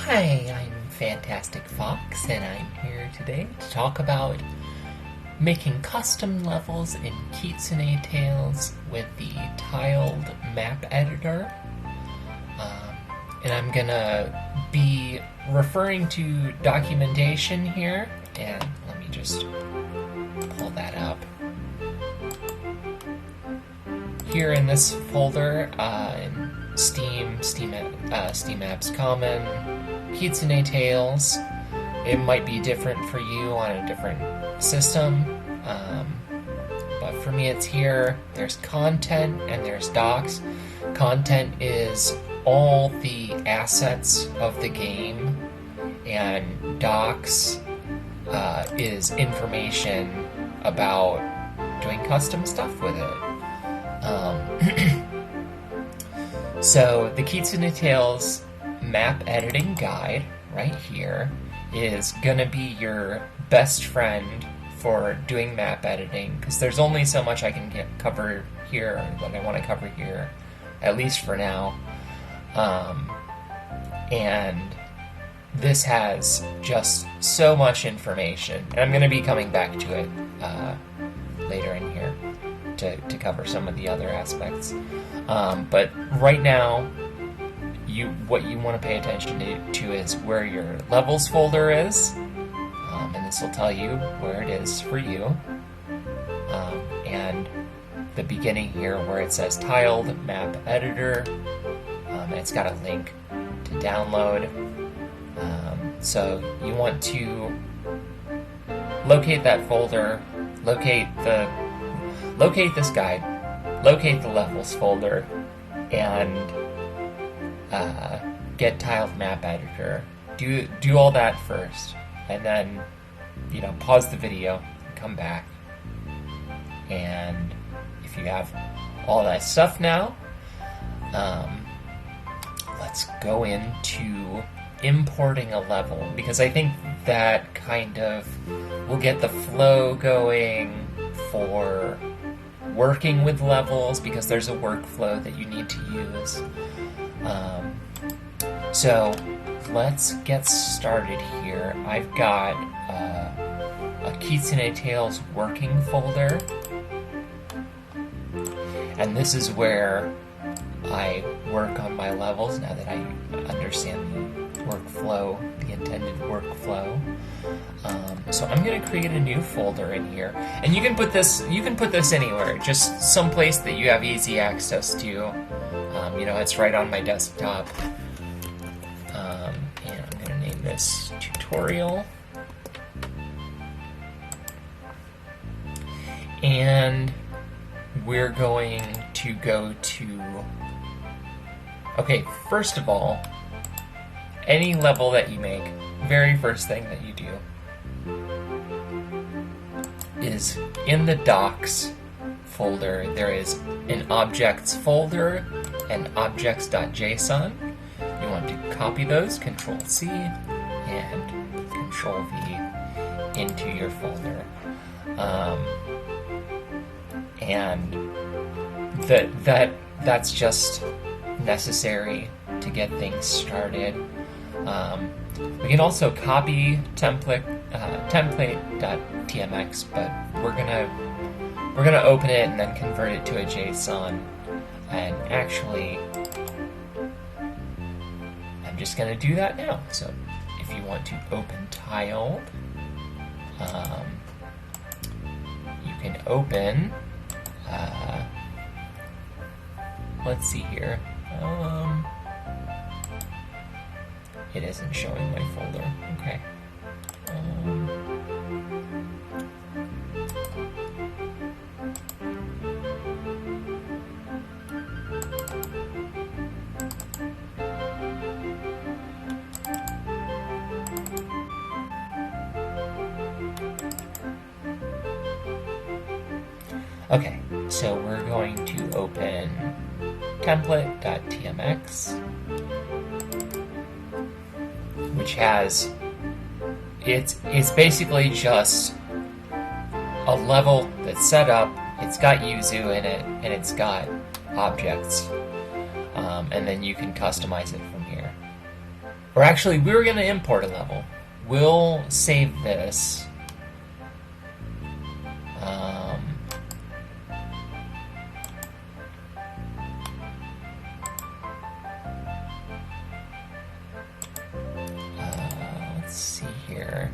Hi, I'm Fantastic Fox, and I'm here today to talk about making custom levels in Kitsune Tails with the tiled map editor. And I'm gonna be referring to documentation here, and let me just pull that up. Here in this folder, in Steam Apps Common, Kitsune Tails. It might be different for you on a different system, but for me it's here. There's content and there's docs. Content is all the assets of the game, and docs is information about doing custom stuff with it. So the Kitsune Tails map editing guide right here is gonna be your best friend for doing map editing, because there's only so much I can cover here that I want to cover here, at least for now. And this has just so much information, and I'm going to be coming back to it later in here to cover some of the other aspects. But right now, what you want to pay attention to is where your levels folder is, and this will tell you where it is for you. And the beginning here where it says tiled map editor, and it's got a link to download. So you want to locate that folder, locate this guide, locate the levels folder, and get tiled map editor. Do all that first, and then pause the video, come back, and if you have all that stuff now, let's go into importing a level, because I think that kind of will get the flow going for working with levels, because there's a workflow that you need to use. So let's get started here. I've got a Kitsune Tails working folder, and this is where I work on my levels now that I understand the workflow, the intended workflow. So I'm going to create a new folder in here, and you can put this anywhere, just someplace that you have easy access to. It's right on my desktop. And I'm going to name this tutorial. And we're going to go to... Okay, first of all, any level that you make, very first thing that you do is in the docs folder, there is an objects folder and objects.json. You want to copy those, Control-C and Control-V into your folder. And that's just necessary to get things started. We can also copy template.tmx, but we're gonna open it and then convert it to a JSON. And actually, I'm just gonna do that now. So if you want to open tiled, you can open. Let's see here. It isn't showing my folder. Okay. Okay, so we're going to open template.tmx, which has, it's basically just a level that's set up, it's got Yuzu in it, and it's got objects, and then you can customize it from here. Or actually, we were going to import a level. We'll save this. Let's see here.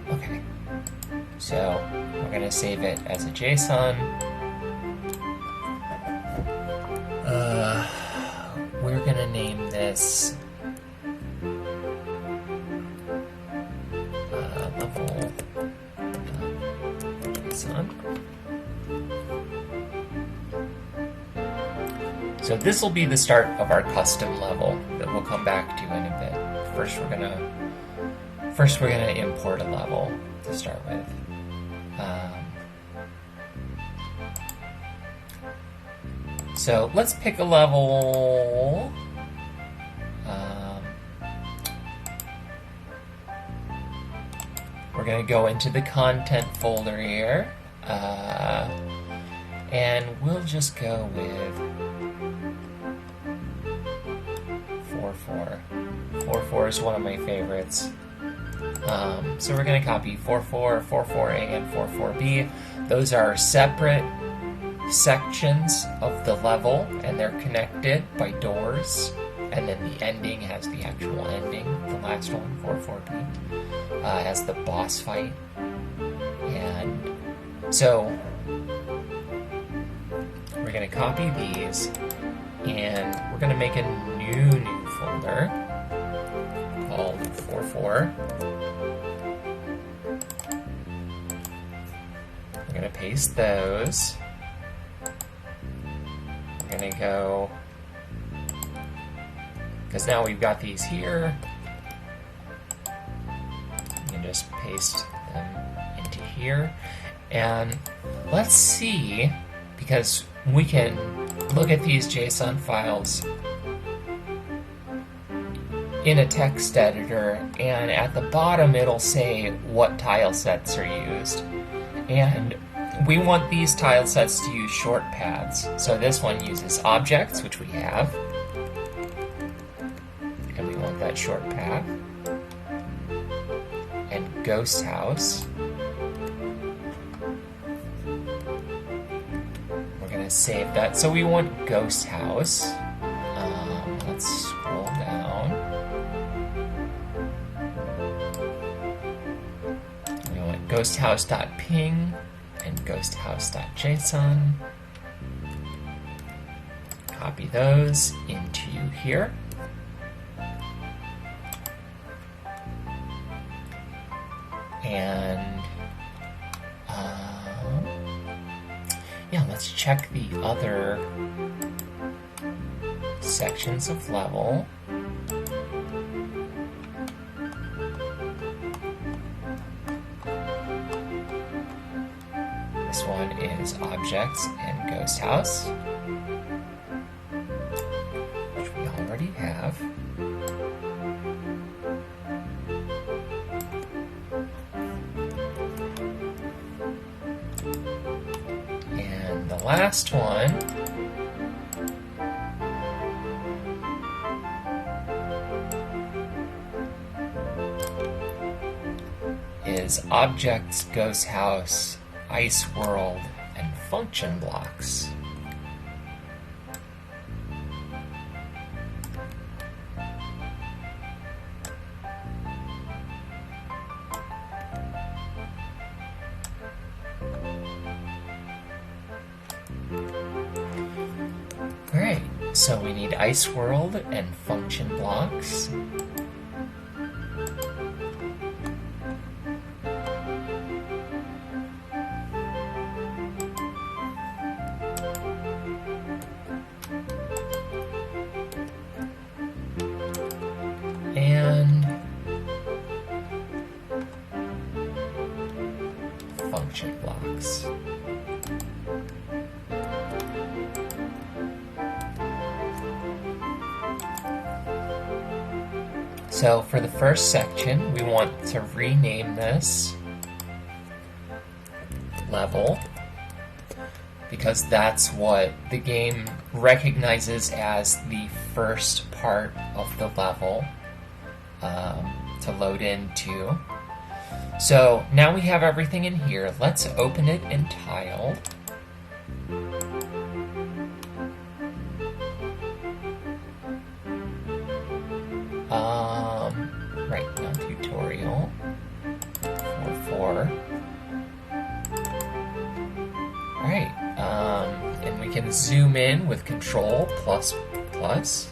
Okay. So we're going to save it as a JSON. We're going to name this level JSON. So this will be the start of our custom level that we'll come back to in a bit. First we're gonna import a level to start with. So let's pick a level. We're going to go into the content folder here. And we'll just go with 4.4. 4.4 is one of my favorites. So we're going to copy 4.4, 4.4a, and 4.4b. Those are separate sections of the level, and they're connected by doors, and then the ending has the actual ending. The last one, 4.4b, has the boss fight. And so we're going to copy these, and we're going to make a new folder called 4.4. We're going to paste those. We're going to go, because now we've got these here, you can just paste them into here. And let's see, because we can look at these JSON files in a text editor, and at the bottom it'll say what tile sets are used. And we want these tile sets to use short paths. So this one uses objects, which we have, and we want that short path. And ghost house, we're going to save that. So we want ghost house. Let's scroll down. We want ghosthouse.ping and ghosthouse.json. Copy those into here. And yeah, let's check the other sections of level. This one is objects and ghost house, which we already have. And the last one is objects, ghost house, ice world, and function blocks. Alright, so we need ice world and function blocks. And function blocks. So for the first section, we want to rename this level because that's what the game recognizes as the first part of the level to load into. So now we have everything in here. Let's open it in Tile. Right, now tutorial. 4. Alright, and we can zoom in with Control plus plus.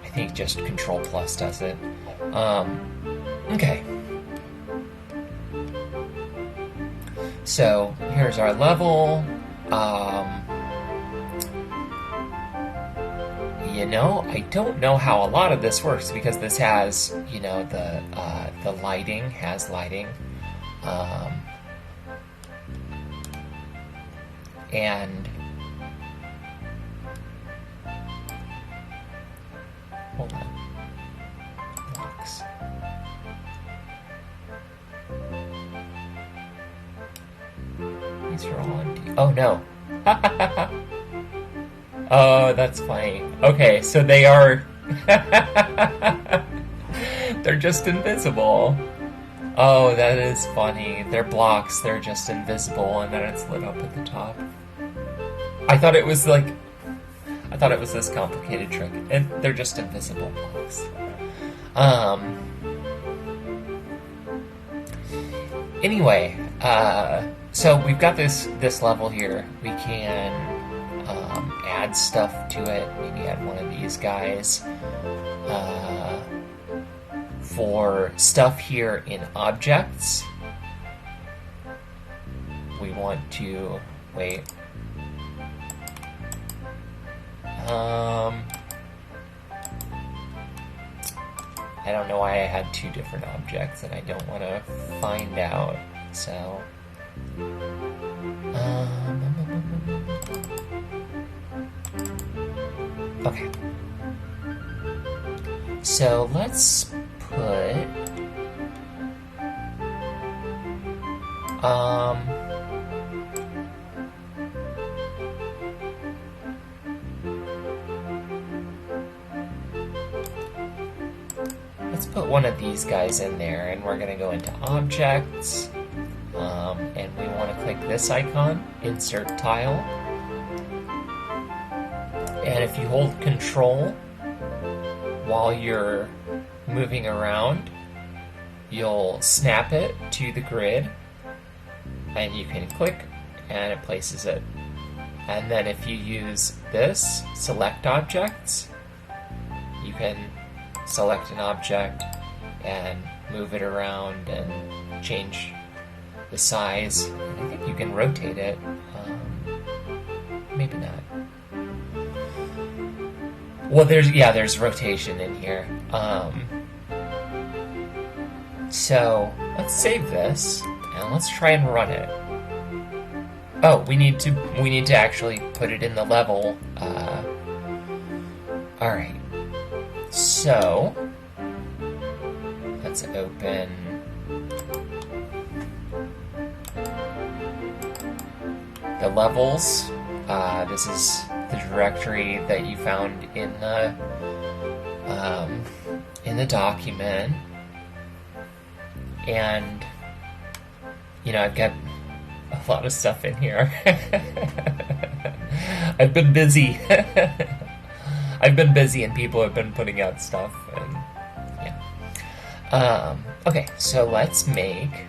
I think just Control plus does it. Okay. So here's our level. You know, I don't know how a lot of this works because this has, you know, the lighting has lighting, and hold on, blocks. These are all empty. Oh no. Oh, that's funny. Okay, so they are... They're just invisible. Oh, that is funny. They're blocks, they're just invisible, and then it's lit up at the top. I thought it was like... I thought it was this complicated trick, and they're just invisible blocks. Anyway, so we've got this level here. We can... add stuff to it, maybe add one of these guys. For stuff here in objects, we want to, wait. I don't know why I had two different objects and I don't want to find out, so... Okay. So let's put let's put one of these guys in there, and we're gonna go into objects, and we want to click this icon, insert tile. And if you hold Control while you're moving around, you'll snap it to the grid, and you can click, and it places it. And then if you use this, select objects, you can select an object and move it around and change the size. And I think you can rotate it. Maybe not. Well, there's rotation in here. So let's save this and let's try and run it. Oh, we need to actually put it in the level. All right. So let's open. The levels. This is the directory that you found in the document, and you know, I've got a lot of stuff in here. I've been busy. I've been busy, and people have been putting out stuff, and yeah. Okay, so let's make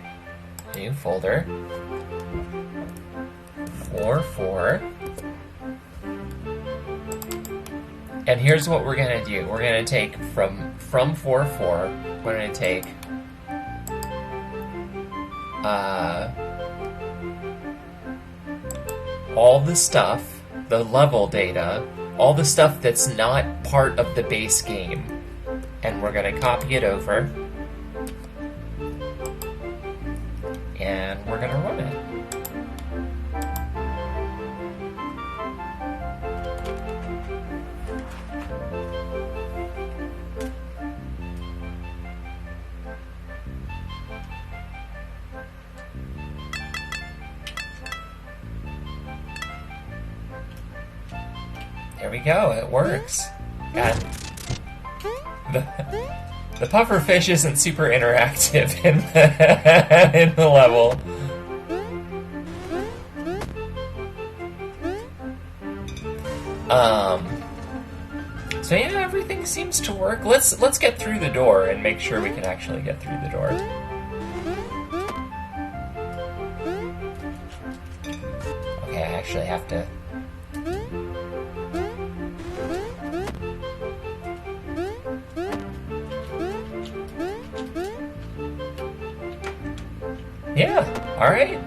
a new folder. 4. And here's what we're gonna do. We're gonna take from 4.4. We're gonna take all the stuff, the level data, all the stuff that's not part of the base game, and we're gonna copy it over, and we're gonna run it. There we go, it works. And the pufferfish isn't super interactive in the level. So yeah, everything seems to work. Let's get through the door and make sure we can actually get through the door. Okay, I actually have to. Yeah, alright.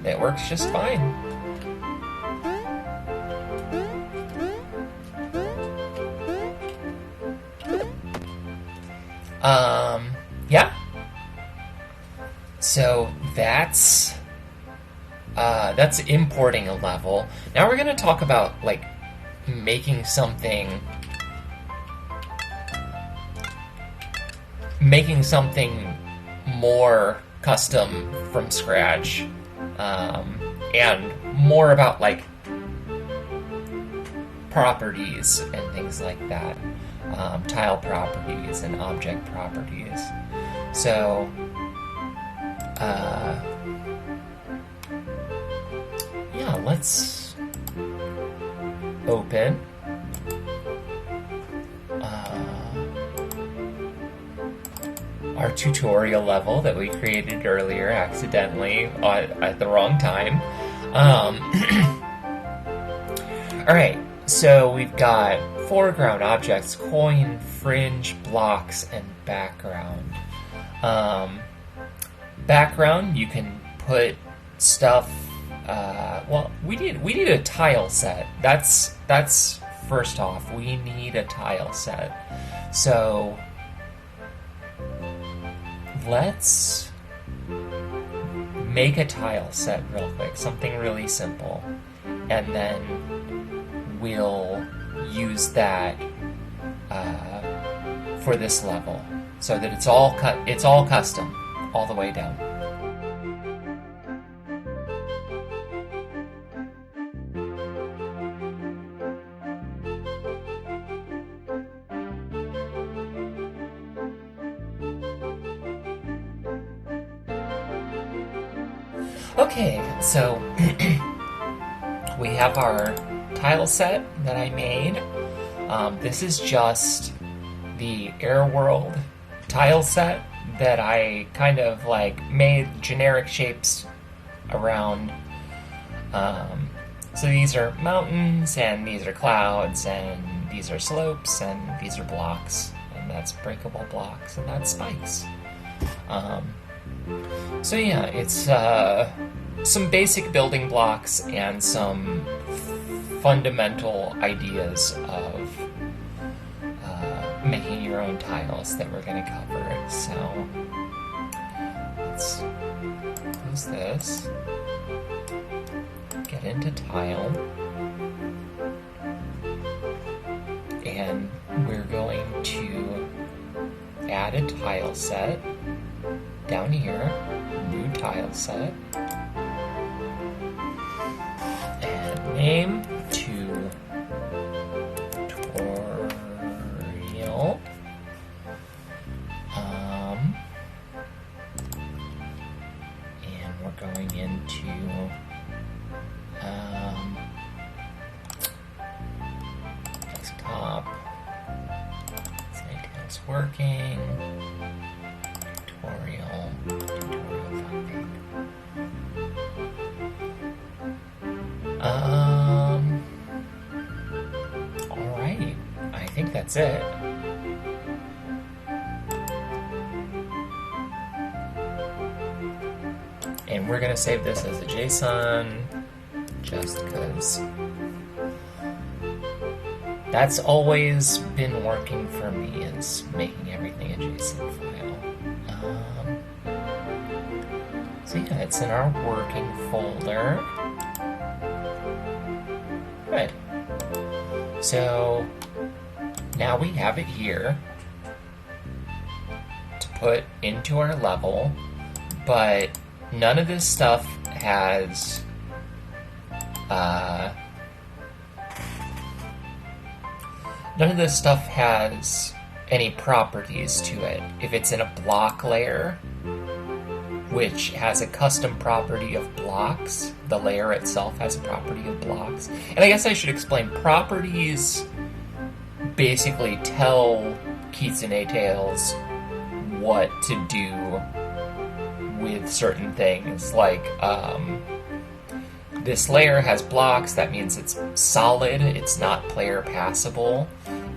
It works just fine. Yeah. So that's importing a level. Now we're gonna talk about like making something more custom from scratch, and more about like properties and things like that, tile properties and object properties. So yeah, let's open our tutorial level that we created earlier accidentally at the wrong time. Alright, so we've got foreground objects, coin, fringe, blocks, and background. Background, you can put stuff. Well, we need a tile set. That's first off. We need a tile set. So let's make a tile set real quick. Something really simple, and then we'll use that for this level, so that it's all custom all the way down. Okay, so we have our tile set that I made. This is just the Air World tile set that I kind of like made generic shapes around. So these are mountains, and these are clouds, and these are slopes, and these are blocks, and that's breakable blocks, and that's spikes. So yeah, it's some basic building blocks and some fundamental ideas of making your own tiles that we're going to cover. So let's close this, get into tile, and we're going to add a tile set down here, new tile set, and name tutorial. And we're going into desktop. Kitsune Tails working. Tutorial funding. Alright. I think that's it. And we're gonna save this as a JSON just because that's always been working for me, is making everything a JSON file. So yeah, it's in our working folder. Good. So now we have it here to put into our level, but none of this stuff has None of this stuff has any properties to it. If it's in a block layer, which has a custom property of blocks, the layer itself has a property of blocks. And I guess I should explain, properties basically tell Kitsune Tails what to do with certain things. Like, this layer has blocks, that means it's solid, it's not player passable.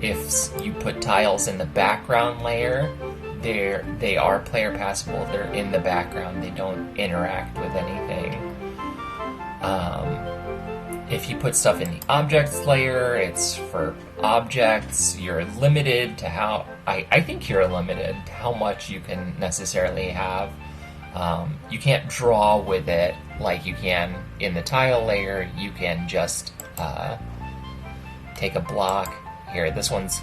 If you put tiles in the background layer, they are player passable, they're in the background, they don't interact with anything. If you put stuff in the objects layer, it's for objects. You're limited to how, I think you're limited to how much you can necessarily have. You can't draw with it like you can in the tile layer. You can just take a block. Here, this one's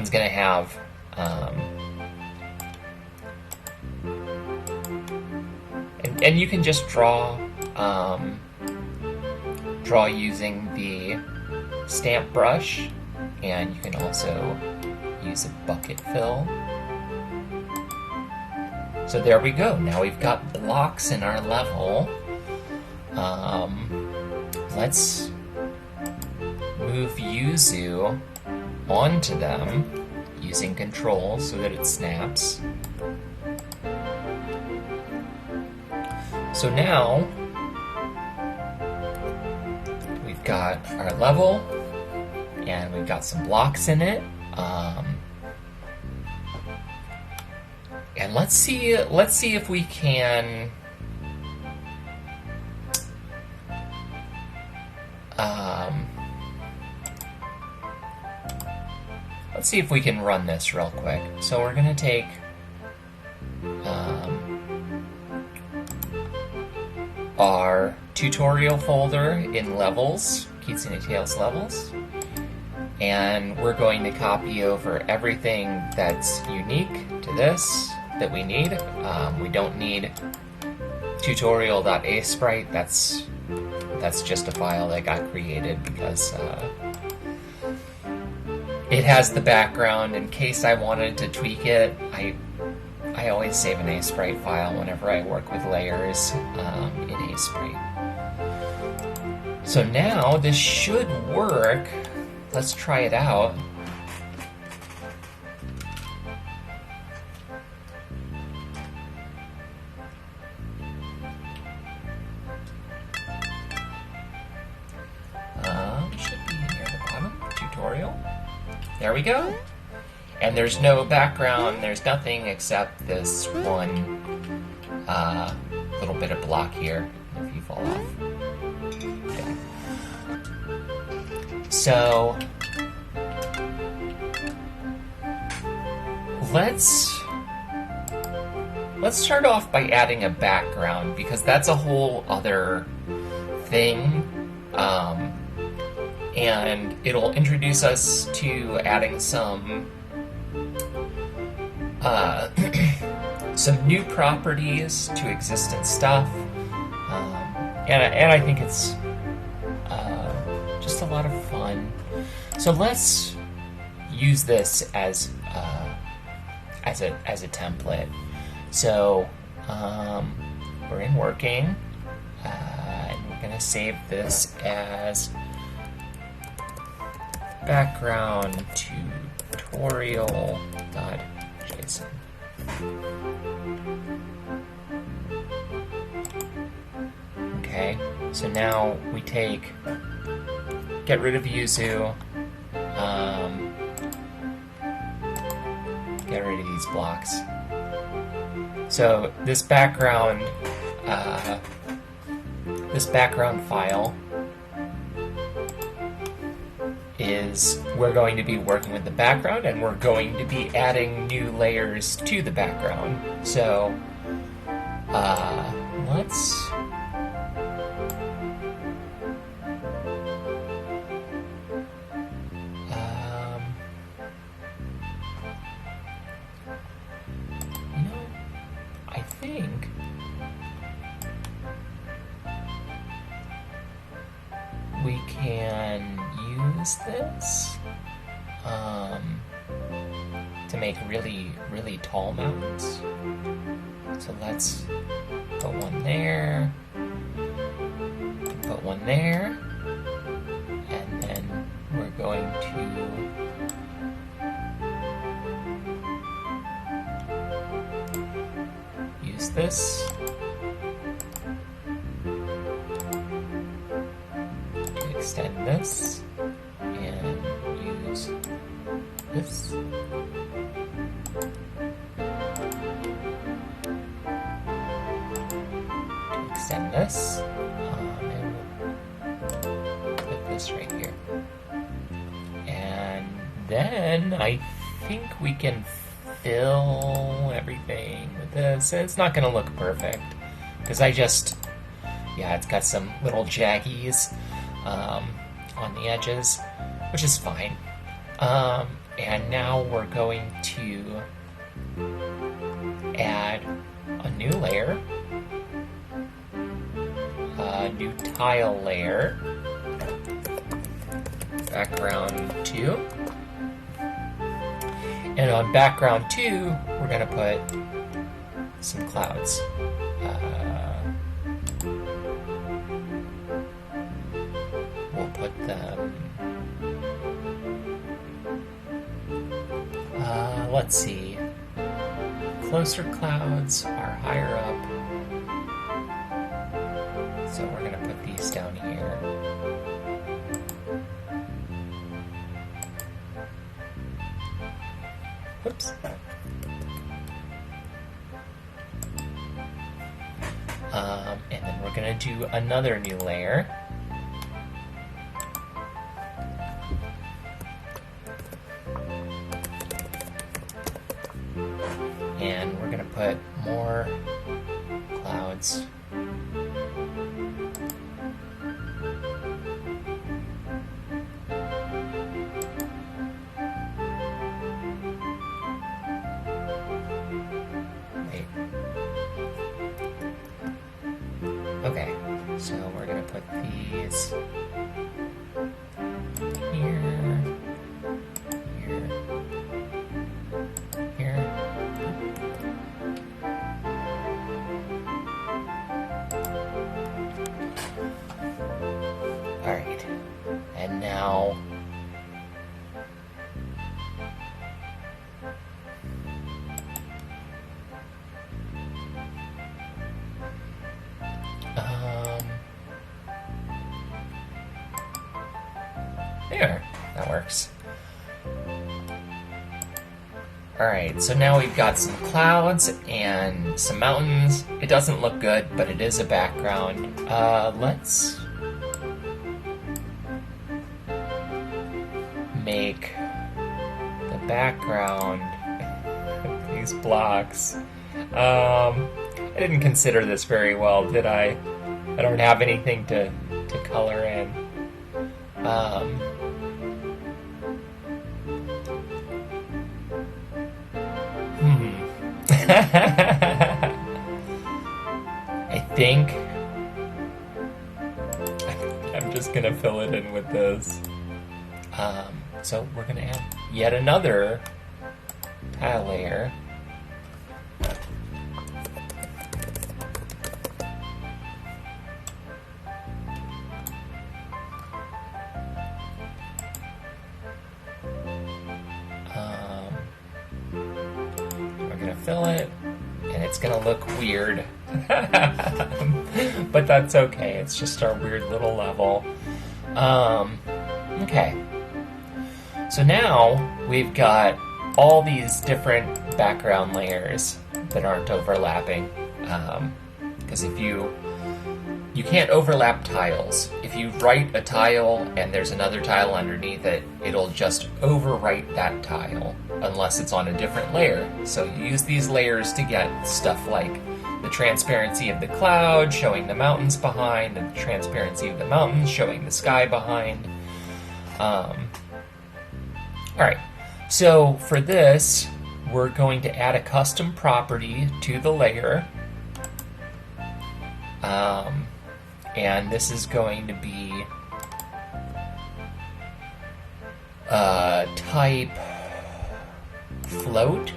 gonna have and you can just draw using the stamp brush, and you can also use a bucket fill. So there we go. Now we've got blocks in our level. Let's move Yuzu onto them using control so that it snaps. So now we've got our level and we've got some blocks in it. And let's see if we can let's see if we can run this real quick. So we're gonna take our tutorial folder in levels, Kitsune Tails levels, and we're going to copy over everything that's unique to this that we need. We don't need tutorial.asprite. That's just a file that got created because it has the background in case I wanted to tweak it. I always save an asprite file whenever I work with layers in asprite. So now this should work. Let's try it out. Should be near the bottom. Tutorial. There we go. And there's no background, there's nothing except this one little bit of block here if you fall off. Okay. So let's start off by adding a background, because that's a whole other thing. And it'll introduce us to adding some new properties to existent stuff, and I think it's just a lot of fun. So let's use this as a template. So we're in working, and we're gonna save this as background tutorial.json. Okay, so now we get rid of Yuzu, get rid of these blocks. So this background file is, we're going to be working with the background, and we're going to be adding new layers to the background. So let's I think we can use this. to make really, really tall mountains. So let's put one there, put one there, and then we're going to use this to extend this, and use this. Extend this, and we'll put this right here. And then I think we can fill everything with this. It's not going to look perfect, because it's got some little jaggies on the edges, which is fine. And now we're going to add a new layer. New tile layer, background 2, and on background 2 we're going to put some clouds. We'll put them, let's see, closer clouds are higher up. So we're going to put these down here. Whoops. And then we're going to do another new layer. And we're going to put more clouds. Okay, so we're going to put these here, here, here. Alright, and now there, that works. Alright, so now we've got some clouds and some mountains. It doesn't look good, but it is a background. Let's make the background these blocks. I didn't consider this very well, did I? I don't have anything to color in. I think I'm just gonna fill it in with this. So we're gonna add yet another tile layer. We're gonna fill it, and it's gonna look weird. But that's okay, it's just our weird little level. Okay. So now we've got all these different background layers that aren't overlapping. Because if you can't overlap tiles. If you write a tile and there's another tile underneath it, it'll just overwrite that tile unless it's on a different layer. So you use these layers to get stuff like the transparency of the cloud showing the mountains behind, and the transparency of the mountains showing the sky behind. Alright, so for this, we're going to add a custom property to the layer. And this is going to be type float,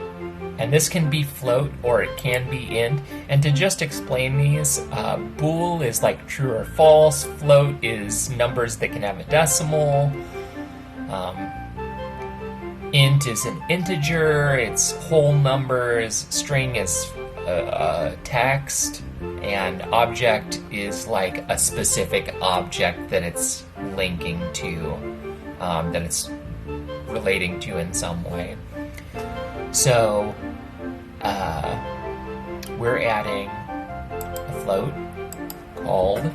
and this can be float or it can be int. And to just explain these, bool is like true or false, float is numbers that can have a decimal, int is an integer, it's whole numbers, string is text, and object is like a specific object that it's linking to, that it's relating to in some way. So we're adding a float called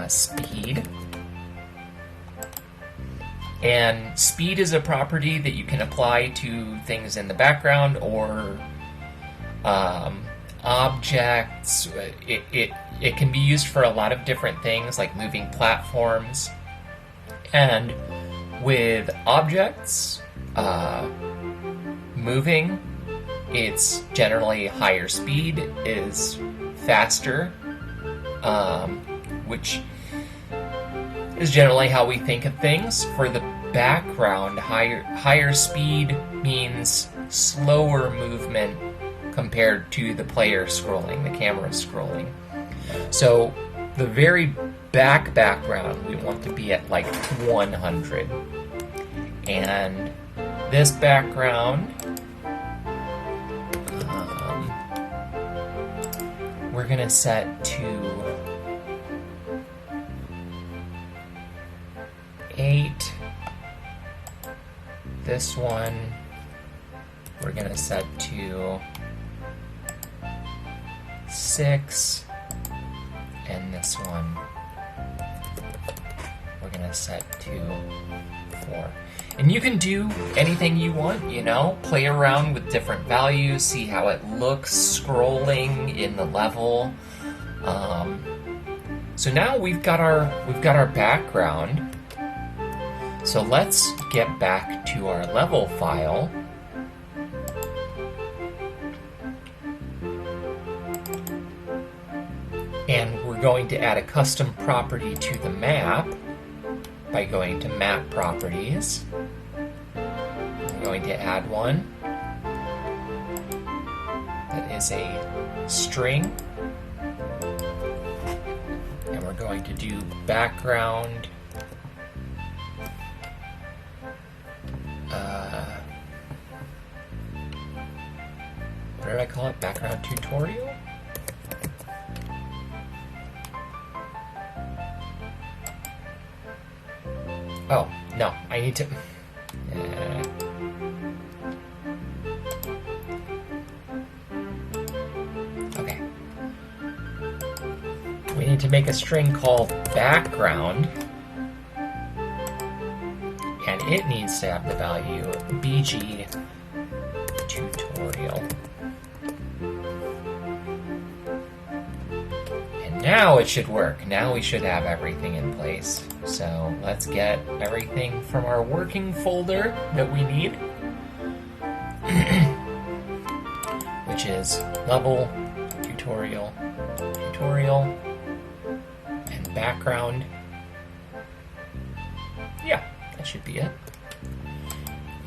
speed. And speed is a property that you can apply to things in the background or objects. It can be used for a lot of different things, like moving platforms. And with objects moving, it's generally higher speed is faster, which is generally how we think of things. For the background, higher speed means slower movement compared to the player scrolling, the camera scrolling. So the very background we want to be at like 100. And this background, we're gonna set to 8. This one we're gonna set to 6, and this one we're gonna set to 4. And you can do anything you want, you know, play around with different values, see how it looks scrolling in the level. So now we've got our background. So let's get back to our level file. And we're going to add a custom property to the map by going to Map Properties. I'm going to add one that is a string. And we're going to do background what did I call it? Background tutorial? Oh, no, I need to... Okay. We need to make a string called background, and it needs to have the value BG tutorial. And now it should work. Now we should have everything in place. So let's get everything from our working folder that we need, which is level, tutorial, and background. Yeah, that should be it.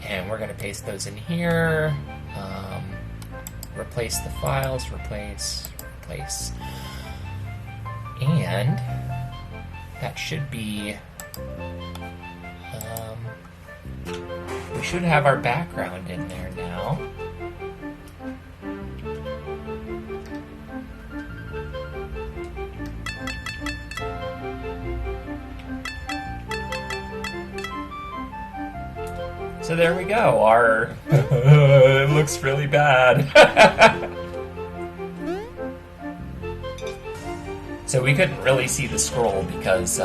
And we're going to paste those in here. Replace the files, replace. And that should be, we should have our background in there now. So there we go, our, it looks really bad. So we couldn't really see the scroll because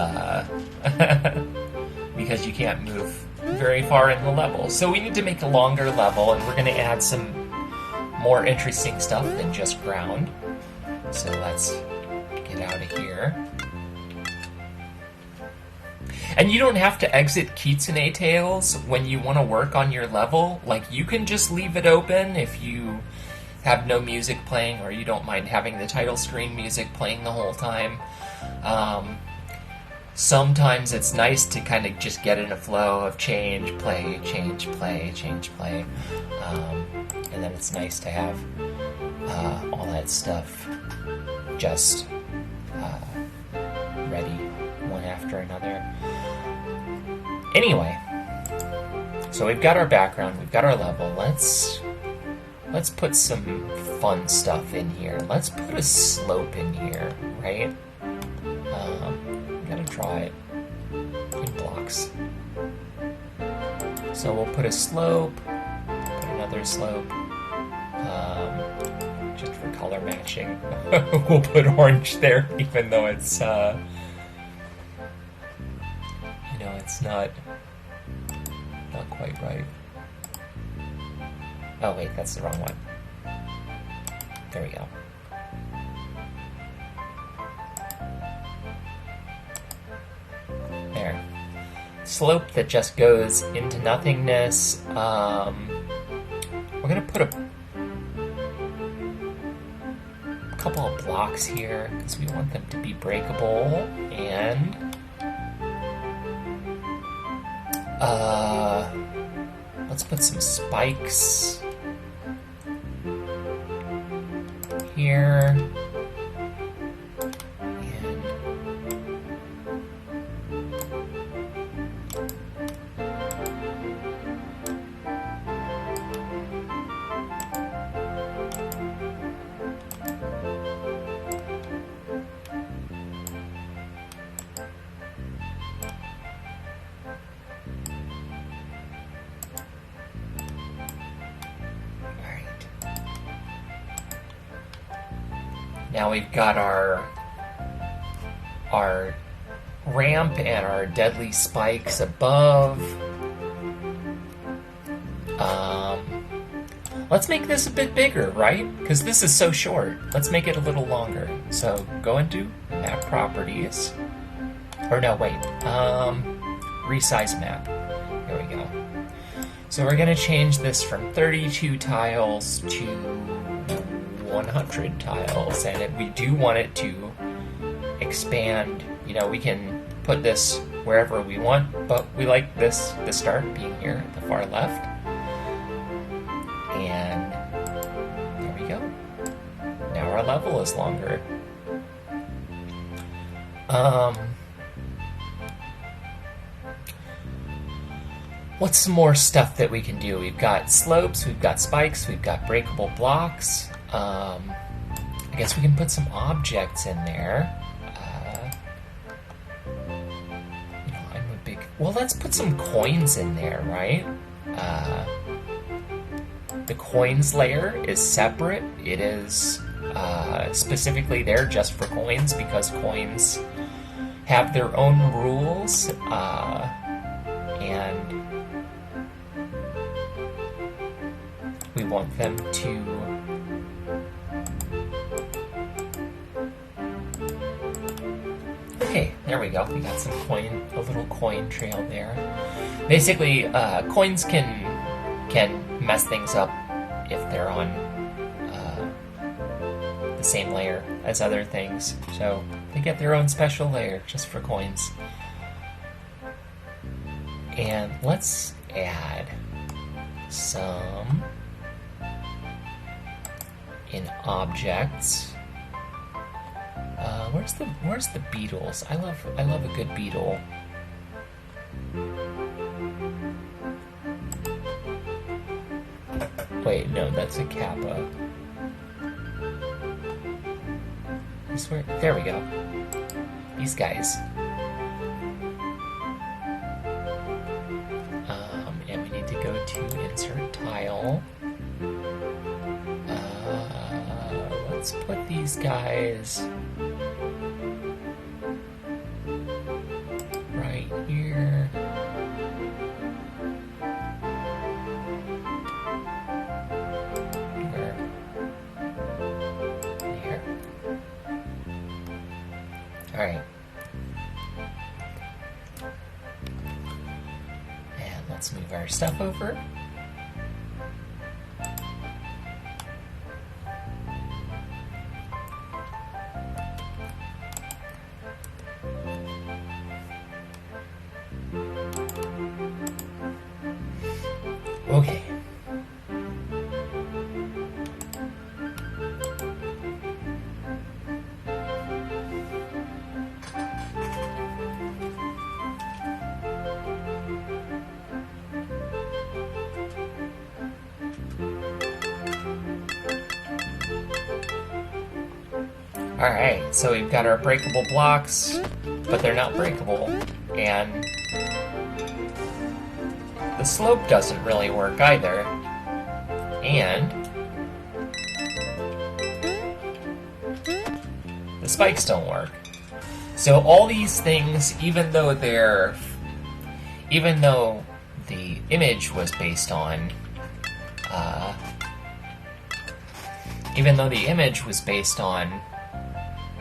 because you can't move very far in the level. So we need to make a longer level, and we're going to add some more interesting stuff than just ground. So let's get out of here. And you don't have to exit Kitsune Tails when you want to work on your level. Like, you can just leave it open if you have no music playing, or you don't mind having the title screen music playing the whole time. sometimes it's nice to kind of just get in a flow of change, play, change, play, change, play. And then it's nice to have all that stuff just ready one after another. Anyway, so we've got our background, we've got our level. Let's put some fun stuff in here. Let's put a slope in here, right? I'm gonna draw it in blocks. So we'll put a slope, put another slope, just for color matching. We'll put orange there, even though it's, it's not quite right. Oh wait, that's the wrong one. There we go. There. Slope that just goes into nothingness. We're gonna put a couple of blocks here because we want them to be breakable, and let's put some spikes here. Now we've got our ramp and our deadly spikes above. Let's make this a bit bigger, right? Because this is so short. Let's make it a little longer. So go into map properties. Or no, wait. Resize map. There we go. So we're gonna change this from 32 tiles to 100 tiles, and we do want it to expand. You know, we can put this wherever we want, but we like the start being here at the far left. And there we go. Now our level is longer. What's some more stuff that we can do? We've got slopes, we've got spikes, we've got breakable blocks. I guess we can put some objects in there. I'm a big... Well, let's put some coins in there, right? The coins layer is separate. It is specifically there just for coins because coins have their own rules, and we want them to okay, there we go. We got some coin, a little coin trail there. Basically, coins can mess things up if they're on the same layer as other things. So they get their own special layer just for coins. And let's add some in objects. Where's the beetles? I love a good beetle. Wait, no, that's a kappa. I swear, there we go. These guys. And we need to go to insert tile. Let's put these guys right here. Here. Alright. And let's move our stuff over. Alright, so we've got our breakable blocks, but they're not breakable, and the slope doesn't really work either, and the spikes don't work. So all these things, even though the image was based on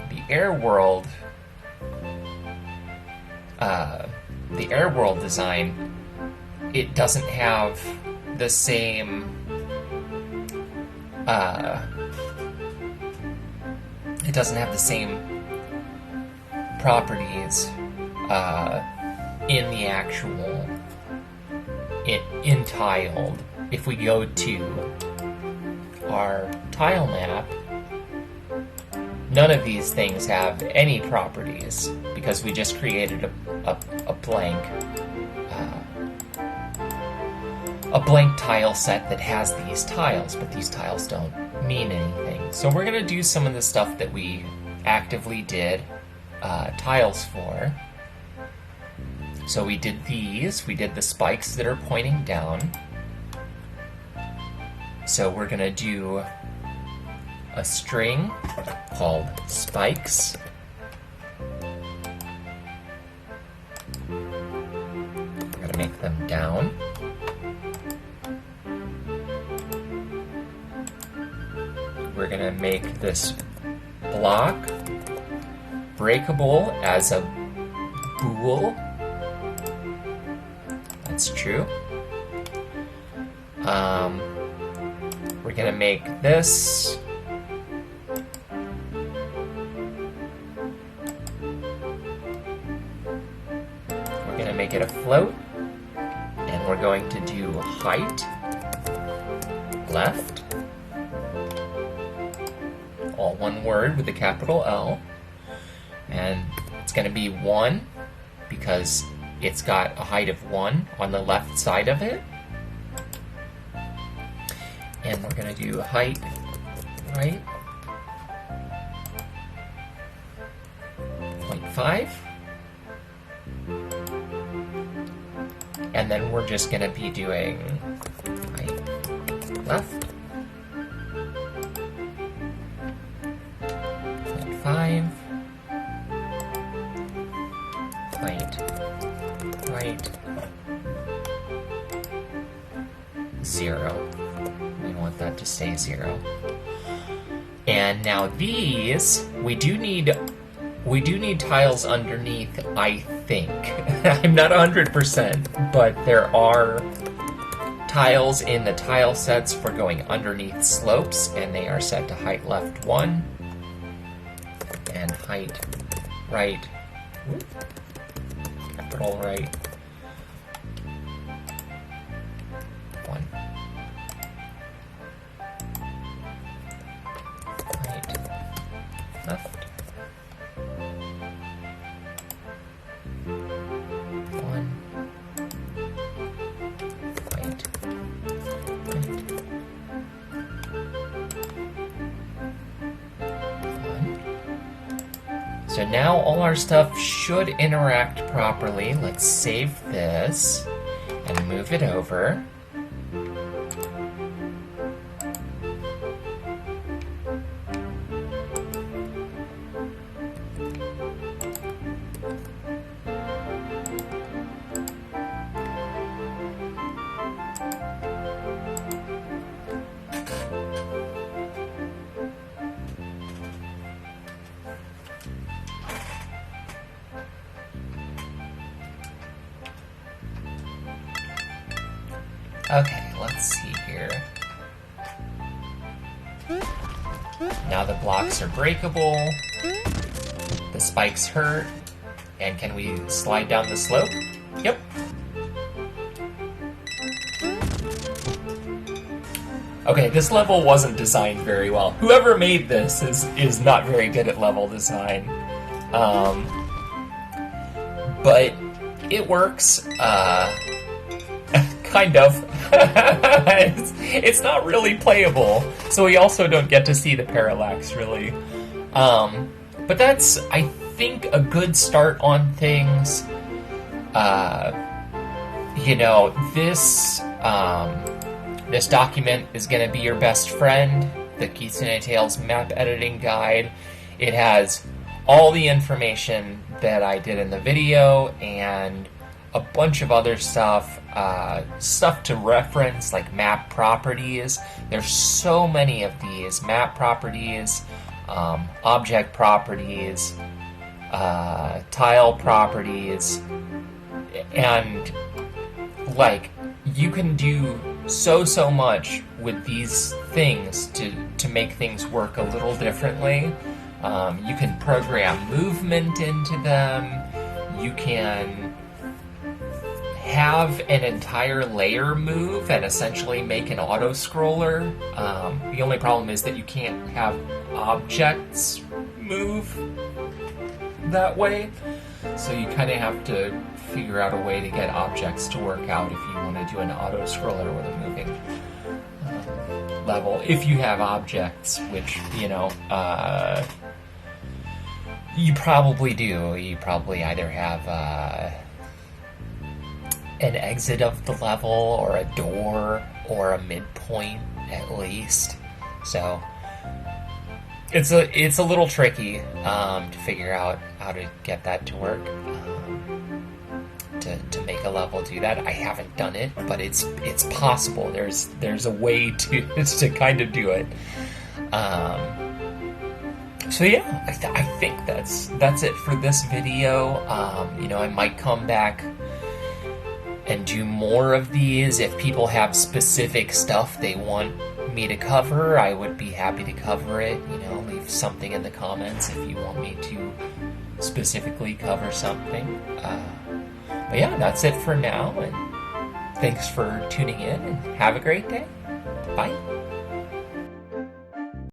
the air world design, it doesn't have the same properties in the actual in tiled. If we go to our tile map, none of these things have any properties because we just created a blank tile set that has these tiles, but these tiles don't mean anything. So we're gonna do some of the stuff that we actively did tiles for. So we did these, we did the spikes that are pointing down. So we're gonna do a string called spikes. We're gonna make them down. We're gonna make this block breakable as a bool. That's true. We're gonna make this make it a float, and we're going to do height left, all one word with a capital L, and it's going to be 1 because it's got a height of 1 on the left side of it, and we're going to do height right 0.5. And then we're just going to be doing right, left, 0.5, right, 0. We want that to stay 0. And now these, we do need tiles underneath, I think. I'm not 100%, but there are tiles in the tile sets for going underneath slopes, and they are set to height left 1 and height right, capital right 1. Height left 1. Right. So now all our stuff should interact properly. Let's save this and move it over. Okay, let's see here. Now the blocks are breakable, the spikes hurt, and can we slide down the slope? Yep. Okay, this level wasn't designed very well. Whoever made this is not very good at level design. But it works, kind of. It's not really playable, so we also don't get to see the parallax, really. But that's, I think, a good start on things. You know, this document is going to be your best friend, the Kitsune Tails map editing guide. It has all the information that I did in the video and a bunch of other stuff, stuff to reference, like map properties. There's so many of these map properties, object properties, tile properties, and like you can do so much with these things to make things work a little differently. You can program movement into them. You can have an entire layer move and essentially make an auto-scroller. The only problem is that you can't have objects move that way. So you kind of have to figure out a way to get objects to work out if you want to do an auto-scroller with a moving level. If you have objects, which, you know, you probably do. You probably either have an exit of the level, or a door, or a midpoint at least. So it's a little tricky to figure out how to get that to work. To make a level do that. I haven't done it, but it's possible. There's a way to kind of do it. So yeah, I think that's it for this video. You know, I might come back and do more of these. If people have specific stuff they want me to cover, I would be happy to cover it. You know, leave something in the comments if you want me to specifically cover something. But yeah, that's it for now, and thanks for tuning in, and have a great day. Bye.